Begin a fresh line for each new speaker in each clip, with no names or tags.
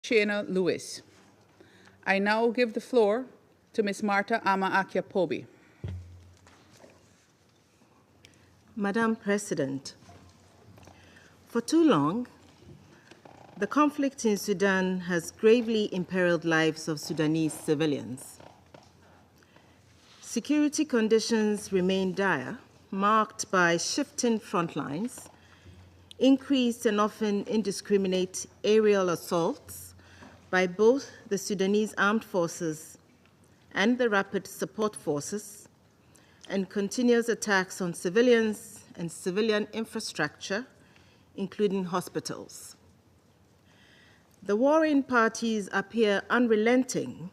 Chena Lewis. I now give the floor to Ms. Martha Ama Akyaa Pobee.
Madam President, for too long, the conflict in Sudan has gravely imperiled lives of Sudanese civilians. Security conditions remain dire, marked by shifting front lines, increased and often indiscriminate aerial assaults by both the Sudanese armed forces and the rapid support forces, and continuous attacks on civilians and civilian infrastructure, including hospitals. The warring parties appear unrelenting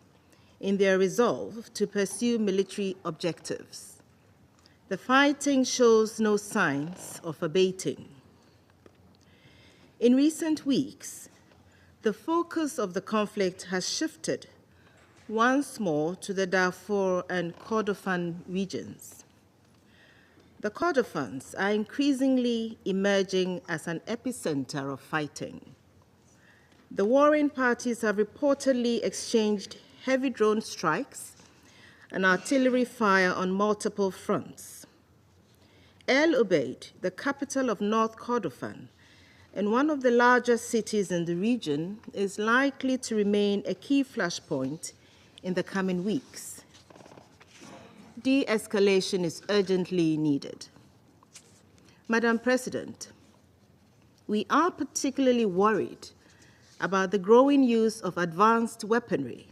in their resolve to pursue military objectives. The fighting shows no signs of abating. In recent weeks, the focus of the conflict has shifted once more to the Darfur and Kordofan regions. The Kordofans are increasingly emerging as an epicenter of fighting. The warring parties have reportedly exchanged heavy drone strikes and artillery fire on multiple fronts. El Obeid, the capital of North Kordofan and one of the largest cities in the region, is likely to remain a key flashpoint in the coming weeks. De-escalation is urgently needed. Madam President, we are particularly worried about the growing use of advanced weaponry,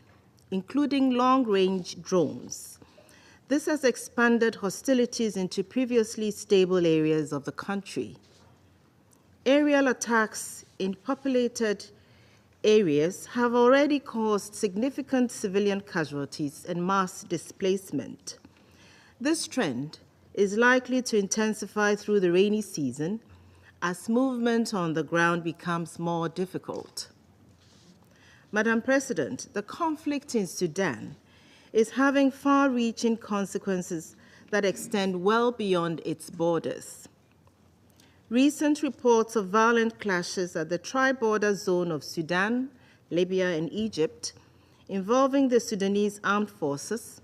including long-range drones. This has expanded hostilities into previously stable areas of the country. Aerial attacks in populated areas have already caused significant civilian casualties and mass displacement. This trend is likely to intensify through the rainy season as movement on the ground becomes more difficult. Madam President, the conflict in Sudan is having far-reaching consequences that extend well beyond its borders. Recent reports of violent clashes at the tri-border zone of Sudan, Libya, and Egypt, involving the Sudanese armed forces,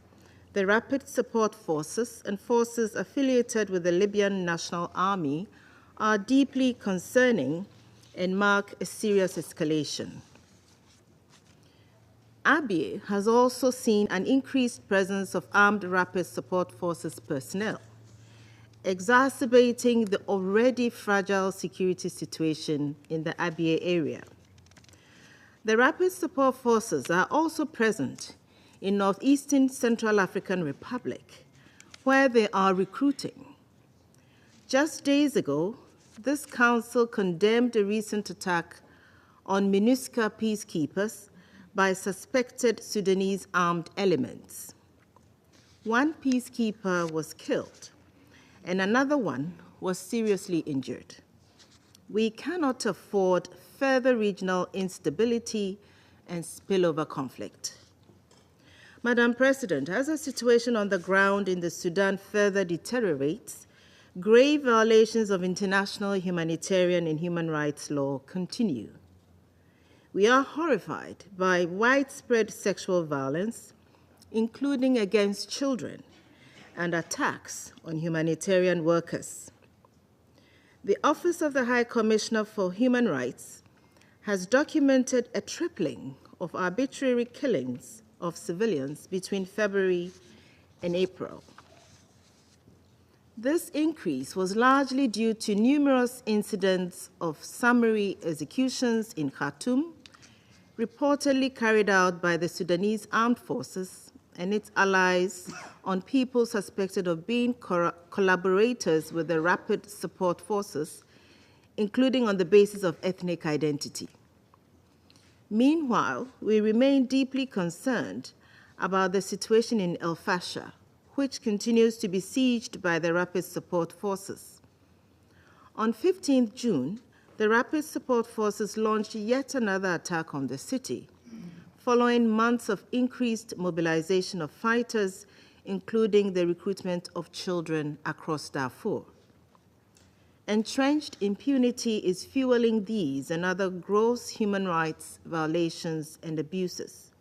the Rapid Support Forces, and forces affiliated with the Libyan National Army, are deeply concerning and mark a serious escalation. Abyei has also seen an increased presence of armed Rapid Support Forces personnel, exacerbating the already fragile security situation in the Abyei area. The Rapid Support Forces are also present in northeastern Central African Republic, where they are recruiting. Just days ago, this council condemned a recent attack on MINUSCA peacekeepers by suspected Sudanese armed elements. One peacekeeper was killed, and another one was seriously injured. We cannot afford further regional instability and spillover conflict. Madam President, as the situation on the ground in the Sudan further deteriorates, grave violations of international humanitarian and human rights law continue. We are horrified by widespread sexual violence, including against children, and attacks on humanitarian workers. The Office of the High Commissioner for Human Rights has documented a tripling of arbitrary killings of civilians between February and April. This increase was largely due to numerous incidents of summary executions in Khartoum, reportedly carried out by the Sudanese armed forces and its allies on people suspected of being collaborators with the Rapid Support Forces, including on the basis of ethnic identity. Meanwhile, we remain deeply concerned about the situation in El Fasher, which continues to be sieged by the Rapid Support Forces. On 15 June, the Rapid Support Forces launched yet another attack on the city, following months of increased mobilization of fighters, including the recruitment of children across Darfur. Entrenched impunity is fueling these and other gross human rights violations and abuses.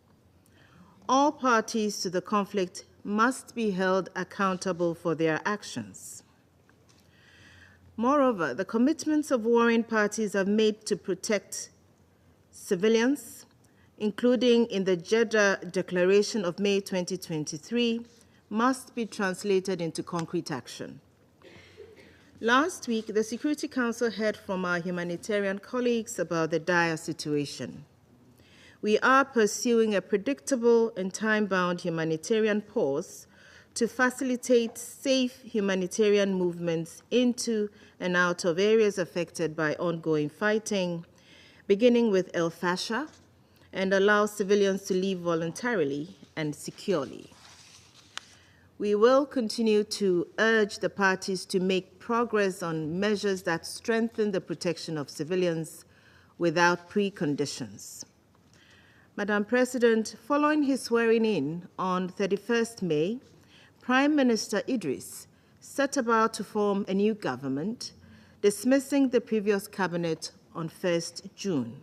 All parties to the conflict must be held accountable for their actions. Moreover, the commitments of warring parties have made to protect civilians, including in the Jeddah Declaration of May 2023, must be translated into concrete action. Last week, the Security Council heard from our humanitarian colleagues about the dire situation. We are pursuing a predictable and time-bound humanitarian pause to facilitate safe humanitarian movements into and out of areas affected by ongoing fighting, beginning with El Fasher, and allow civilians to leave voluntarily and securely. We will continue to urge the parties to make progress on measures that strengthen the protection of civilians without preconditions. Madam President, following his swearing-in on 31st May, Prime Minister Idris set about to form a new government, dismissing the previous cabinet on 1st June.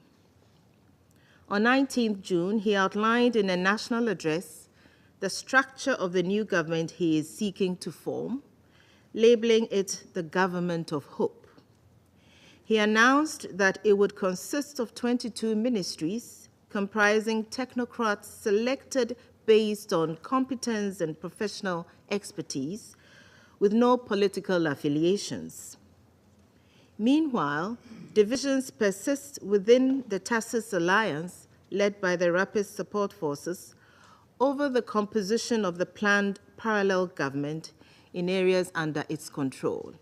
On 19th June, he outlined in a national address the structure of the new government he is seeking to form, labeling it the Government of Hope. He announced that it would consist of 22 ministries comprising technocrats selected based on competence and professional expertise, with no political affiliations. Meanwhile, divisions persist within the Tacit Alliance, led by the Rapid Support Forces, over the composition of the planned parallel government in areas under its control.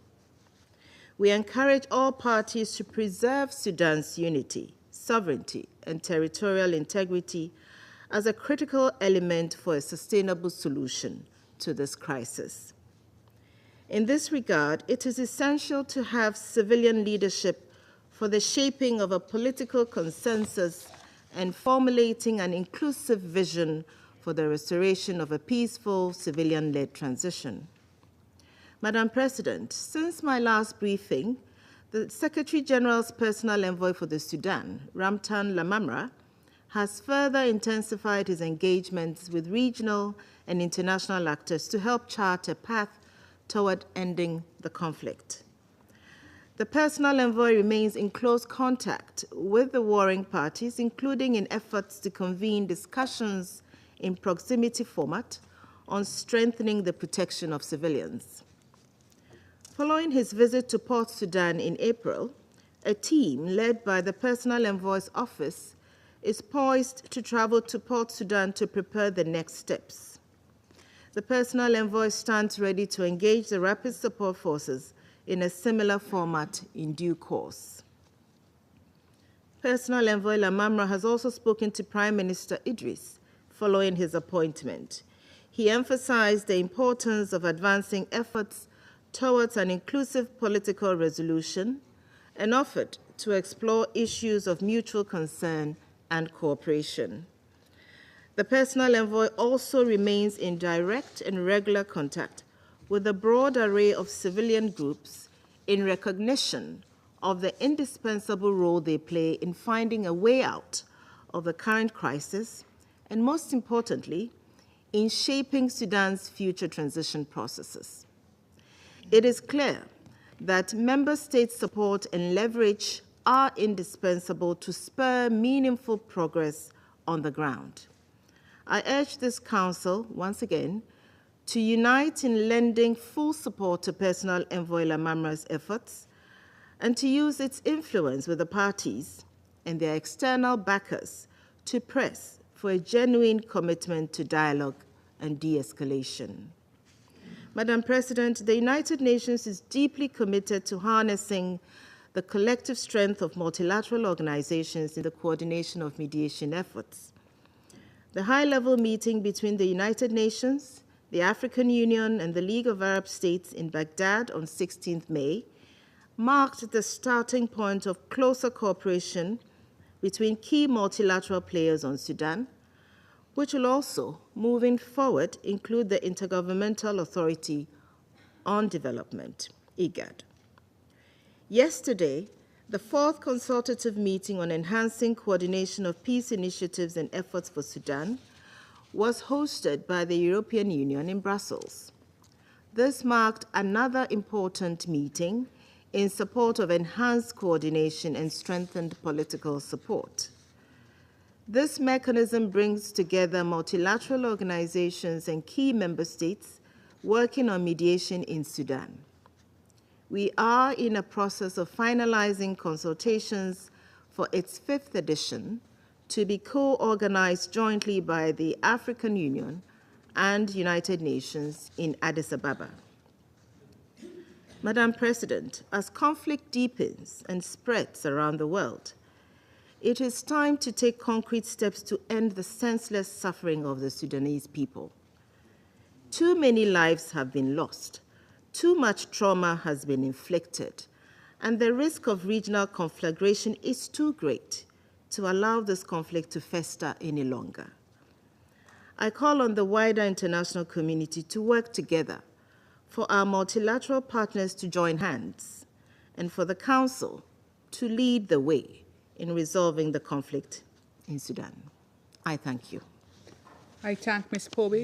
We encourage all parties to preserve Sudan's unity, sovereignty, and territorial integrity as a critical element for a sustainable solution to this crisis. In this regard, it is essential to have civilian leadership for the shaping of a political consensus and formulating an inclusive vision for the restoration of a peaceful, civilian-led transition. Madam President, since my last briefing, the Secretary General's personal envoy for the Sudan, Ramtan Lamamra, has further intensified his engagements with regional and international actors to help chart a path toward ending the conflict. The personal envoy remains in close contact with the warring parties, including in efforts to convene discussions in proximity format on strengthening the protection of civilians. Following his visit to Port Sudan in April, a team led by the personal envoy's office is poised to travel to Port Sudan to prepare the next steps. The personal envoy stands ready to engage the Rapid Support Forces in a similar format in due course. Personal envoy Lamamra has also spoken to Prime Minister Idris following his appointment. He emphasized the importance of advancing efforts towards an inclusive political resolution and offered to explore issues of mutual concern and cooperation. The personal envoy also remains in direct and regular contact with a broad array of civilian groups in recognition of the indispensable role they play in finding a way out of the current crisis, and most importantly, in shaping Sudan's future transition processes. It is clear that member state support and leverage are indispensable to spur meaningful progress on the ground. I urge this Council, once again, to unite in lending full support to Personal Envoy Lamamra's efforts and to use its influence with the parties and their external backers to press for a genuine commitment to dialogue and de-escalation. Madam President, the United Nations is deeply committed to harnessing the collective strength of multilateral organizations in the coordination of mediation efforts. The high-level meeting between the United Nations, the African Union, and the League of Arab States in Baghdad on 16th May marked the starting point of closer cooperation between key multilateral players on Sudan, which will also, moving forward, include the Intergovernmental Authority on Development, IGAD. Yesterday, the fourth consultative meeting on enhancing coordination of peace initiatives and efforts for Sudan was hosted by the European Union in Brussels. This marked another important meeting in support of enhanced coordination and strengthened political support. This mechanism brings together multilateral organizations and key member states working on mediation in Sudan. We are in a process of finalizing consultations for its 5th edition to be co-organized jointly by the African Union and United Nations in Addis Ababa. Madam President, as conflict deepens and spreads around the world, it is time to take concrete steps to end the senseless suffering of the Sudanese people. Too many lives have been lost, too much trauma has been inflicted, and the risk of regional conflagration is too great to allow this conflict to fester any longer. I call on the wider international community to work together, for our multilateral partners to join hands, and for the Council to lead the way in resolving the conflict in Sudan. I thank you.
I thank Ms. Pobee.